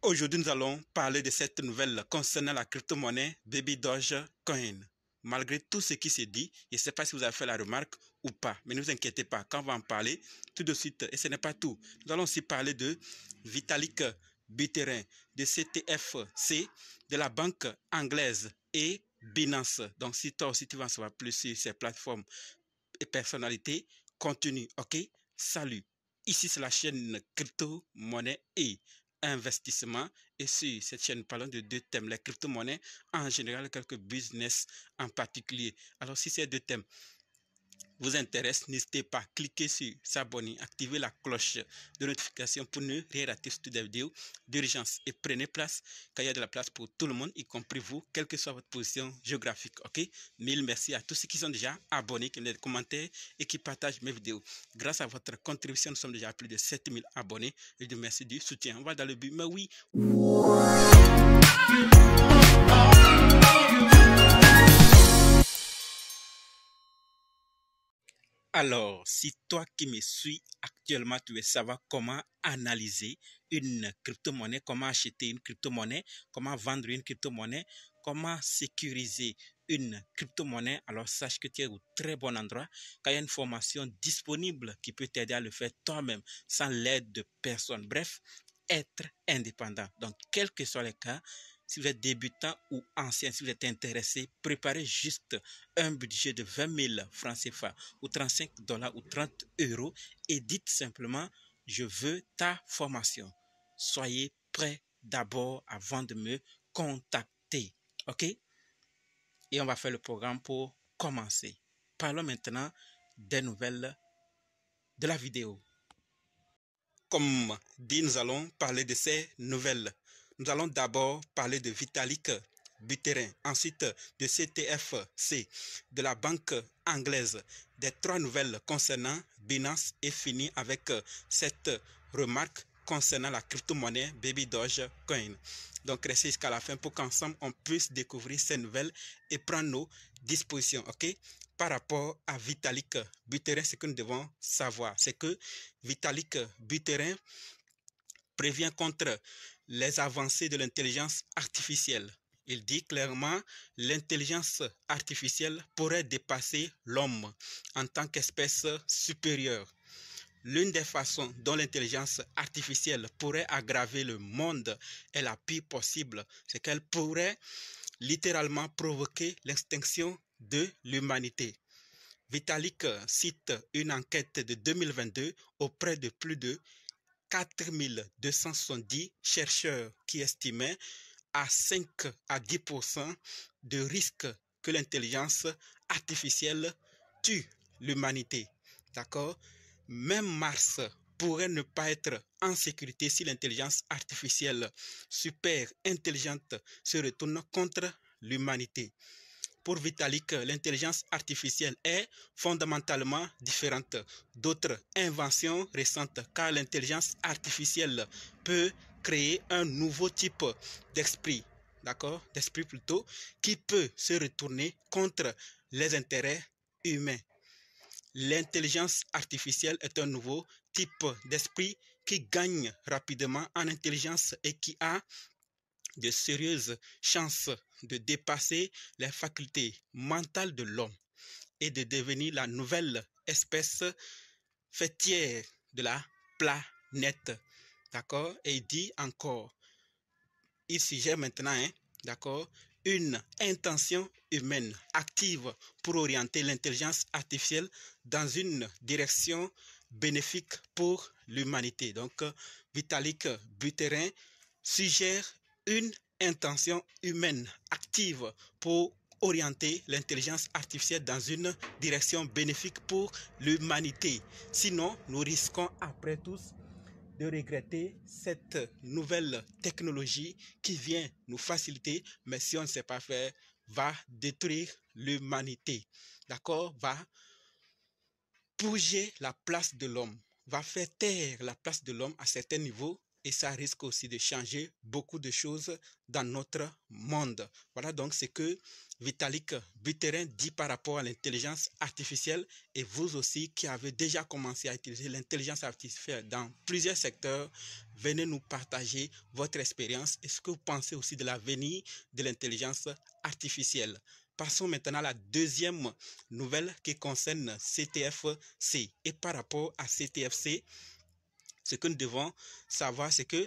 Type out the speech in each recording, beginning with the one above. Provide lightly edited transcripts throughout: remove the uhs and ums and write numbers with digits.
Aujourd'hui, nous allons parler de cette nouvelle concernant la crypto-monnaie Baby Dogecoin. Malgré tout ce qui s'est dit, je ne sais pas si vous avez fait la remarque ou pas, mais ne vous inquiétez pas, quand on va en parler tout de suite, et ce n'est pas tout. Nous allons aussi parler de Vitalik Buterin, de CTFC, de la banque anglaise et Binance. Donc, si toi aussi tu veux en savoir plus sur ces plateformes et personnalités, continue, ok? Salut, ici c'est la chaîne crypto-monnaie et investissement, et sur cette chaîne parlons de deux thèmes, les crypto-monnaies en général, quelques business en particulier. Alors si ces deux thèmes vous intéressent, n'hésitez pas à cliquer sur s'abonner, activer la cloche de notification pour ne rien rater sur toutes les vidéos d'urgence, et prenez place car il y a de la place pour tout le monde, y compris vous, quelle que soit votre position géographique, ok? Mille merci à tous ceux qui sont déjà abonnés, qui mettent des commentaires et qui partagent mes vidéos. Grâce à votre contribution, nous sommes déjà à plus de 7000 abonnés, et je vous remercie du soutien. On va dans le but, mais oui. Alors, si toi qui me suis actuellement, tu veux savoir comment analyser une crypto-monnaie, comment acheter une crypto-monnaie, comment vendre une crypto-monnaie, comment sécuriser une crypto-monnaie, alors sache que tu es au très bon endroit, car il y a une formation disponible qui peut t'aider à le faire toi-même, sans l'aide de personne. Bref, être indépendant. Donc, quels que soient les cas, si vous êtes débutant ou ancien, si vous êtes intéressé, préparez juste un budget de 20 000 francs CFA ou 35 $ ou 30 € et dites simplement, je veux ta formation. Soyez prêts d'abord avant de me contacter. OK? Et on va faire le programme pour commencer. Parlons maintenant des nouvelles de la vidéo. Comme dit, nous allons parler de ces nouvelles. Nous allons d'abord parler de Vitalik Buterin, ensuite de CTFC, de la banque anglaise, des trois nouvelles concernant Binance, et finir avec cette remarque concernant la crypto-monnaie Baby Dogecoin. Donc restez jusqu'à la fin pour qu'ensemble on puisse découvrir ces nouvelles et prendre nos dispositions, ok? Par rapport à Vitalik Buterin, ce que nous devons savoir, c'est que Vitalik Buterin prévient contre les avancées de l'intelligence artificielle. Il dit clairement l'intelligence artificielle pourrait dépasser l'homme en tant qu'espèce supérieure. L'une des façons dont l'intelligence artificielle pourrait aggraver le monde est la pire possible, c'est qu'elle pourrait littéralement provoquer l'extinction de l'humanité. Vitalik cite une enquête de 2022 auprès de plus de 4270 chercheurs qui estimaient à 5 à 10% de risque que l'intelligence artificielle tue l'humanité. D'accord? Même Mars pourrait ne pas être en sécurité si l'intelligence artificielle super intelligente se retourne contre l'humanité. Pour Vitalik, l'intelligence artificielle est fondamentalement différente d'autres inventions récentes, car l'intelligence artificielle peut créer un nouveau type d'esprit, d'accord, d'esprit plutôt, qui peut se retourner contre les intérêts humains. L'intelligence artificielle est un nouveau type d'esprit qui gagne rapidement en intelligence et qui a de sérieuses chances de dépasser les facultés mentales de l'homme et de devenir la nouvelle espèce fêtière de la planète. D'accord? Et il dit encore, il suggère maintenant, d'accord, une intention humaine active pour orienter l'intelligence artificielle dans une direction bénéfique pour l'humanité. Donc, Vitalik Buterin suggère une intention humaine active pour orienter l'intelligence artificielle dans une direction bénéfique pour l'humanité. Sinon, nous risquons après tous de regretter cette nouvelle technologie qui vient nous faciliter, mais si on ne sait pas faire, va détruire l'humanité. D'accord? Va bouger la place de l'homme, va faire taire la place de l'homme à certains niveaux Et ça risque aussi de changer beaucoup de choses dans notre monde. Voilà donc ce que Vitalik Buterin dit par rapport à l'intelligence artificielle, et vous aussi qui avez déjà commencé à utiliser l'intelligence artificielle dans plusieurs secteurs, venez nous partager votre expérience et ce que vous pensez aussi de l'avenir de l'intelligence artificielle. Passons maintenant à la deuxième nouvelle qui concerne CTFC. Et par rapport à CTFC, ce que nous devons savoir, c'est que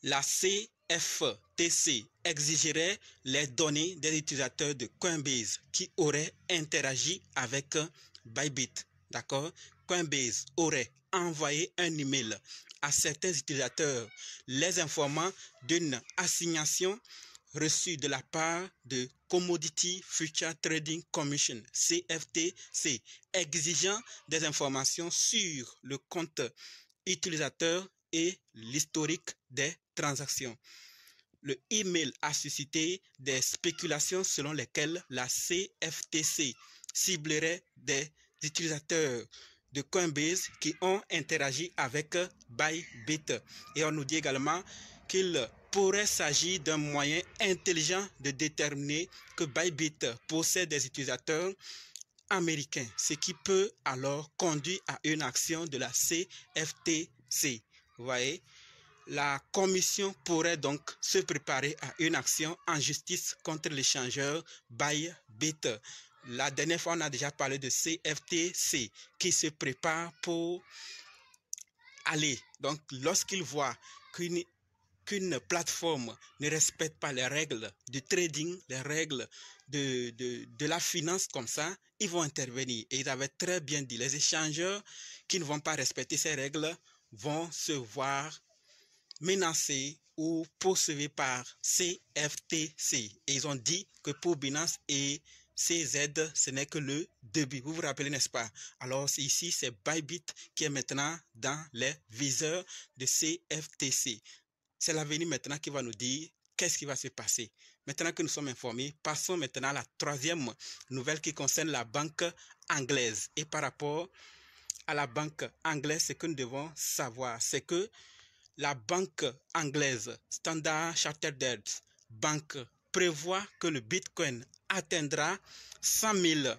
la CFTC exigerait les données des utilisateurs de Coinbase qui auraient interagi avec Bybit. D'accord? Coinbase aurait envoyé un email à certains utilisateurs les informant d'une assignation reçue de la part de Commodity Future Trading Commission, CFTC, exigeant des informations sur le compte utilisateur et l'historique des transactions. Le email a suscité des spéculations selon lesquelles la CFTC ciblerait des utilisateurs de Coinbase qui ont interagi avec Bybit. Et on nous dit également qu'il pourrait s'agir d'un moyen intelligent de déterminer que Bybit possède des utilisateurs américains, ce qui peut alors conduire à une action de la CFTC. Vous voyez, la commission pourrait donc se préparer à une action en justice contre l'échangeur Bybit. La dernière fois, on a déjà parlé de CFTC qui se prépare pour aller. Donc, lorsqu'ils voient qu'une plateforme ne respecte pas les règles du trading, les règles de la finance comme ça, ils vont intervenir. Et ils avaient très bien dit, les échangeurs qui ne vont pas respecter ces règles vont se voir menacés ou poursuivis par CFTC. Et ils ont dit que pour Binance et CZ, ce n'est que le début. Vous vous rappelez, n'est-ce pas? Alors ici, c'est Bybit qui est maintenant dans les viseurs de CFTC. C'est l'avenir maintenant qui va nous dire qu'est-ce qui va se passer. Maintenant que nous sommes informés, passons maintenant à la troisième nouvelle qui concerne la banque anglaise. Et par rapport à la banque anglaise, ce que nous devons savoir, c'est que la banque anglaise Standard Chartered Bank prévoit que le Bitcoin atteindra 100 000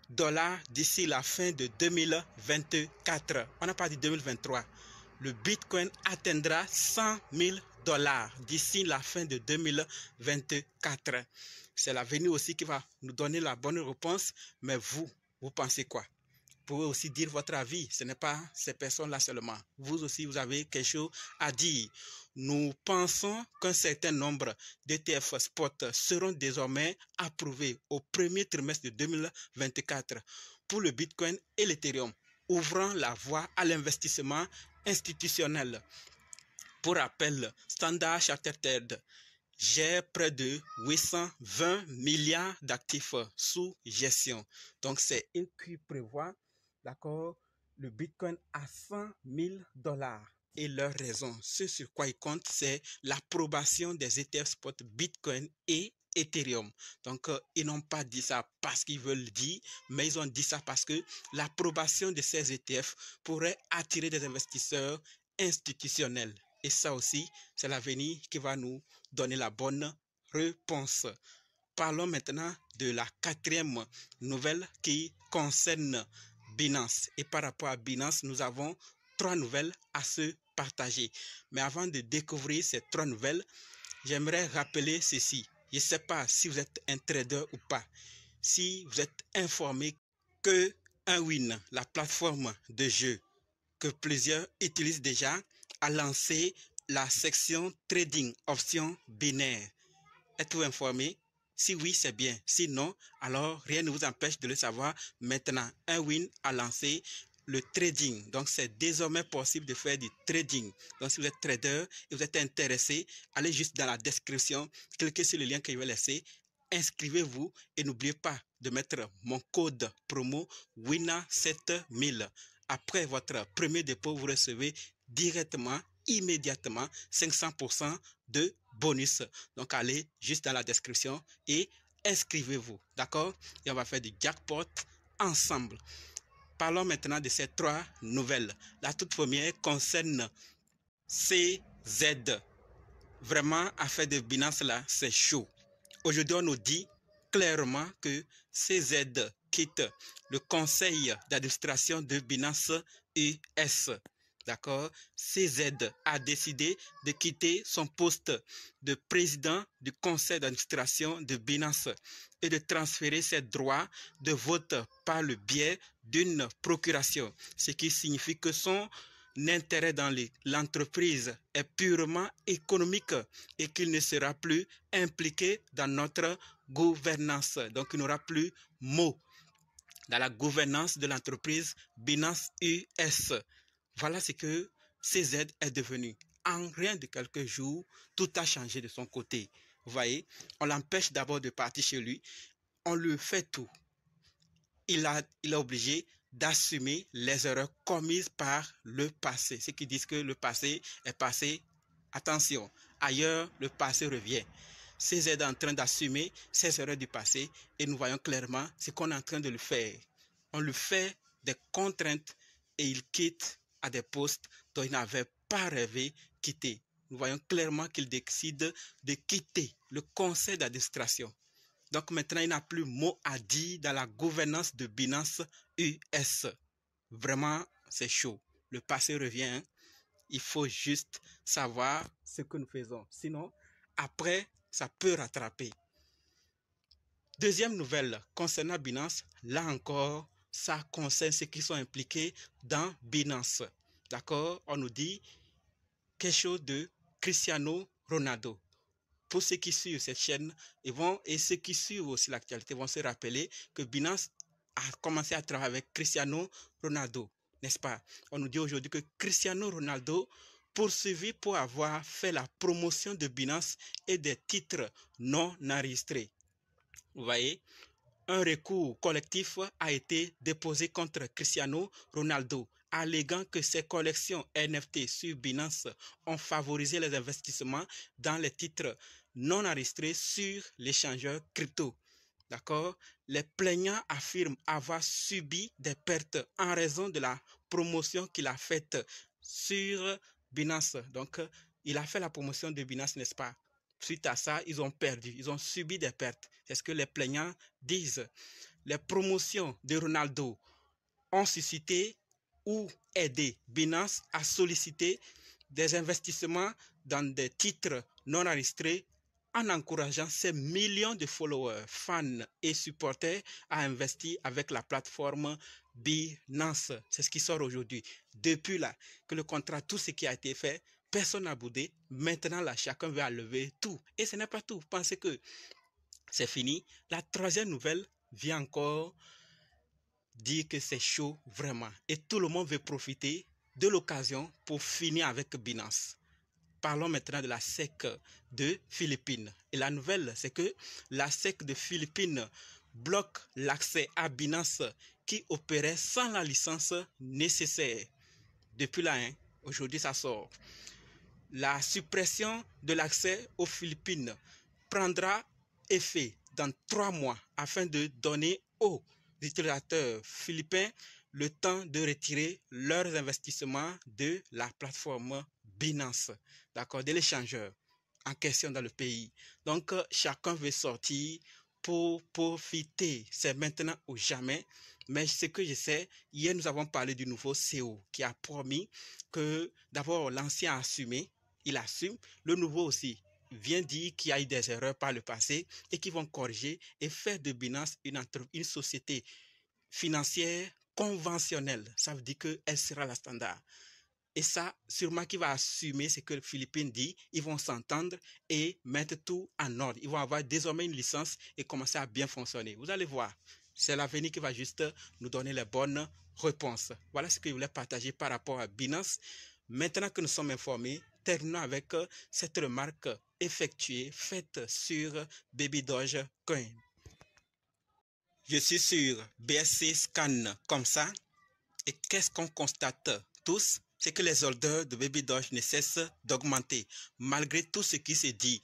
dollars d'ici la fin de 2024. On n'a pas dit 2023. Le Bitcoin atteindra 100 000 dollars d'ici la fin de 2024. C'est l'avenir aussi qui va nous donner la bonne réponse. Mais vous pensez quoi? Vous pouvez aussi dire votre avis. Ce n'est pas ces personnes-là seulement. Vous aussi, vous avez quelque chose à dire. Nous pensons qu'un certain nombre d'ETF spot seront désormais approuvés au premier trimestre de 2024 pour le Bitcoin et l'Ethereum, ouvrant la voie à l'investissement institutionnel. Pour rappel, Standard Chartered gère près de 820 milliards d'actifs sous gestion. Donc, c'est eux qui prévoient, d'accord, le Bitcoin à 100 000 dollars. Et leur raison, ce sur quoi ils comptent, c'est l'approbation des ETF spot Bitcoin et Ethereum. Donc, ils n'ont pas dit ça parce qu'ils veulent le dire, mais ils ont dit ça parce que l'approbation de ces ETF pourrait attirer des investisseurs institutionnels. Et ça aussi, c'est l'avenir qui va nous donner la bonne réponse. Parlons maintenant de la quatrième nouvelle qui concerne Binance. Et par rapport à Binance, nous avons trois nouvelles à se partager. Mais avant de découvrir ces trois nouvelles, j'aimerais rappeler ceci. Je ne sais pas si vous êtes un trader ou pas. Si vous êtes informé que Unwin, la plateforme de jeu que plusieurs utilisent déjà, a lancé la section trading options binaires. Êtes-vous informé? Si oui, c'est bien. Sinon, alors rien ne vous empêche de le savoir. Maintenant, Unwin a lancé le trading. Donc, c'est désormais possible de faire du trading. Donc, si vous êtes trader et vous êtes intéressé, allez juste dans la description, cliquez sur le lien que je vais laisser, inscrivez-vous et n'oubliez pas de mettre mon code promo WINA7000. Après votre premier dépôt, vous recevez directement, immédiatement, 500% de bonus. Donc, allez juste dans la description et inscrivez-vous. D'accord? Et on va faire du jackpot ensemble. Parlons maintenant de ces 3 nouvelles. La toute première concerne CZ. Vraiment, affaire de Binance là, c'est chaud. Aujourd'hui, on nous dit clairement que CZ quitte le conseil d'administration de Binance US. D'accord? CZ a décidé de quitter son poste de président du conseil d'administration de Binance et de transférer ses droits de vote par le biais d'une procuration, ce qui signifie que son intérêt dans l'entreprise est purement économique et qu'il ne sera plus impliqué dans notre gouvernance. Donc, il n'aura plus mot dans la gouvernance de l'entreprise Binance US. Voilà ce que CZ est devenu. En rien de quelques jours, tout a changé de son côté. Vous voyez, on l'empêche d'abord de partir chez lui. On lui fait tout. Il est obligé d'assumer les erreurs commises par le passé. Ceux qui disent que le passé est passé, attention, ailleurs, le passé revient. CZ est en train d'assumer ses erreurs du passé et nous voyons clairement ce qu'on est en train de le faire. On lui fait des contraintes et il quitte à des postes dont il n'avait pas rêvé quitter. Nous voyons clairement qu'il décide de quitter le conseil d'administration. Donc maintenant, il n'a plus mot à dire dans la gouvernance de Binance US. Vraiment, c'est chaud. Le passé revient. Il faut juste savoir ce que nous faisons. Sinon, après, ça peut rattraper. Deuxième nouvelle concernant Binance, là encore, ça concerne ceux qui sont impliqués dans Binance. D'accord? On nous dit quelque chose de Cristiano Ronaldo. Pour ceux qui suivent cette chaîne et ceux qui suivent aussi l'actualité vont se rappeler que Binance a commencé à travailler avec Cristiano Ronaldo, n'est-ce pas? On nous dit aujourd'hui que Cristiano Ronaldo poursuivi pour avoir fait la promotion de Binance et des titres non enregistrés. Vous voyez, un recours collectif a été déposé contre Cristiano Ronaldo, alléguant que ses collections NFT sur Binance ont favorisé les investissements dans les titres non enregistrés sur l'échangeur crypto. D'accord? Les plaignants affirment avoir subi des pertes en raison de la promotion qu'il a faite sur Binance. Donc, il a fait la promotion de Binance, n'est-ce pas? Suite à ça, ils ont perdu, ils ont subi des pertes. C'est ce que les plaignants disent. Les promotions de Ronaldo ont suscité ou aidé Binance à solliciter des investissements dans des titres non enregistrés en encourageant ces millions de followers, fans et supporters à investir avec la plateforme Binance. C'est ce qui sort aujourd'hui. Depuis là que le contrat, tout ce qui a été fait, personne n'a boudé. Maintenant là, chacun veut enlever tout. Et ce n'est pas tout. Vous pensez que c'est fini? La troisième nouvelle vient encore dire que c'est chaud vraiment. Et tout le monde veut profiter de l'occasion pour finir avec Binance. Parlons maintenant de la SEC de Philippines. Et la nouvelle, c'est que la SEC de Philippines bloque l'accès à Binance qui opérait sans la licence nécessaire. Depuis là, aujourd'hui ça sort. La suppression de l'accès aux Philippines prendra effet dans 3 mois afin de donner aux utilisateurs philippins le temps de retirer leurs investissements de la plateforme Binance, d'accord, de l'échangeur en question dans le pays. Donc, chacun veut sortir pour profiter. C'est maintenant ou jamais. Mais ce que je sais, hier, nous avons parlé du nouveau CEO qui a promis que d'abord l'ancien a assumé, il assume, le nouveau aussi vient dire qu'il y a eu des erreurs par le passé et qu'ils vont corriger et faire de Binance une société financière conventionnelle. Ça veut dire qu'elle sera la standard. Et ça, sûrement qu'il va assumer ce que les Philippines dit. Ils vont s'entendre et mettre tout en ordre. Ils vont avoir désormais une licence et commencer à bien fonctionner. Vous allez voir, c'est l'avenir qui va juste nous donner les bonnes réponses. Voilà ce que je voulais partager par rapport à Binance. Maintenant que nous sommes informés, terminons avec cette remarque effectuée, faite sur Baby Dogecoin. Je suis sur BSC Scan comme ça. Et qu'est-ce qu'on constate tous? c'est que les orders de Baby Doge ne cessent d'augmenter. Malgré tout ce qui se dit,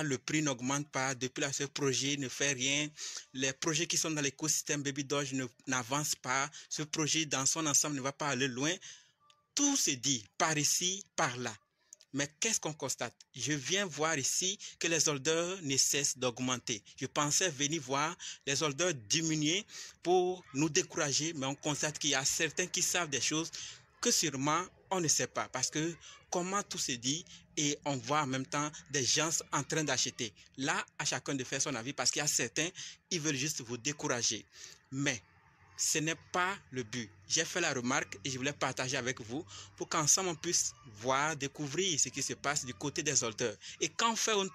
le prix n'augmente pas, depuis là, ce projet ne fait rien, les projets qui sont dans l'écosystème Baby Doge n'avancent pas, ce projet dans son ensemble ne va pas aller loin. Tout se dit par ici, par là. Mais qu'est-ce qu'on constate? Je viens voir ici que les orders ne cessent d'augmenter. Je pensais venir voir les orders diminuer pour nous décourager, mais on constate qu'il y a certains qui savent des choses que sûrement on ne sait pas. Parce que comment tout se dit et on voit en même temps des gens en train d'acheter. Là, à chacun de faire son avis parce qu'il y a certains, ils veulent juste vous décourager. Mais ce n'est pas le but. J'ai fait la remarque et je voulais partager avec vous pour qu'ensemble on puisse voir, découvrir ce qui se passe du côté des orders. Et quand on fait un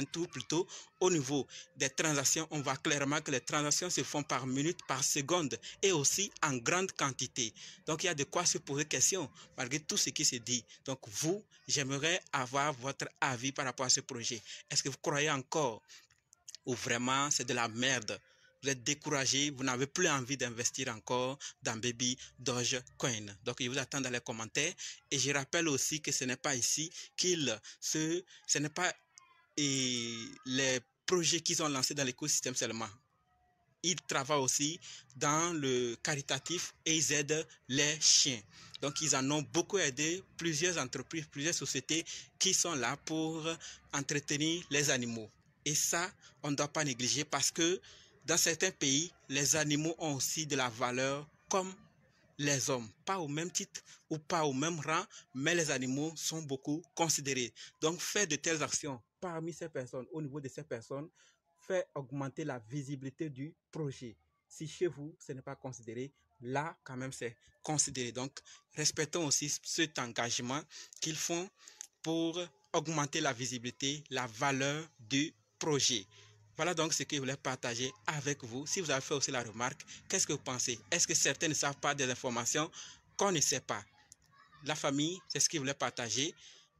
tour plutôt au niveau des transactions, on voit clairement que les transactions se font par minute, par seconde et aussi en grande quantité. Donc il y a de quoi se poser question malgré tout ce qui se dit. Donc vous, j'aimerais avoir votre avis par rapport à ce projet. Est-ce que vous croyez encore ou vraiment c'est de la merde? Vous êtes découragé, vous n'avez plus envie d'investir encore dans Baby Doge Coin. Donc, je vous attends dans les commentaires. Et je rappelle aussi que ce n'est pas ici ce n'est pas les projets qu'ils ont lancés dans l'écosystème seulement. Ils travaillent aussi dans le caritatif et ils aident les chiens. Donc, ils en ont beaucoup aidé plusieurs entreprises, plusieurs sociétés qui sont là pour entretenir les animaux. Et ça, on ne doit pas négliger parce que dans certains pays, les animaux ont aussi de la valeur comme les hommes. Pas au même titre ou pas au même rang, mais les animaux sont beaucoup considérés. Donc, faire de telles actions parmi ces personnes, au niveau de ces personnes, fait augmenter la visibilité du projet. Si chez vous, ce n'est pas considéré, là, quand même, c'est considéré. Donc, respectons aussi cet engagement qu'ils font pour augmenter la visibilité, la valeur du projet. Voilà donc ce que je voulais partager avec vous. Si vous avez fait aussi la remarque, qu'est-ce que vous pensez? Est-ce que certains ne savent pas des informations qu'on ne sait pas? La famille, c'est ce que je voulais partager.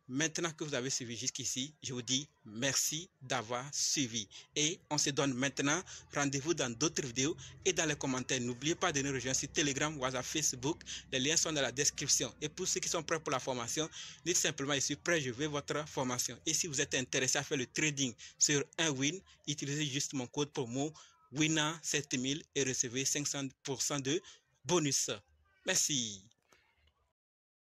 Maintenant que vous avez suivi jusqu'ici, je vous dis merci d'avoir suivi. Et on se donne maintenant rendez-vous dans d'autres vidéos et dans les commentaires. N'oubliez pas de nous rejoindre sur Telegram, WhatsApp, Facebook. Les liens sont dans la description. Et pour ceux qui sont prêts pour la formation, dites simplement, je suis prêt, je veux votre formation. Et si vous êtes intéressé à faire le trading sur un win, utilisez juste mon code promo WINA7000 et recevez 500% de bonus. Merci.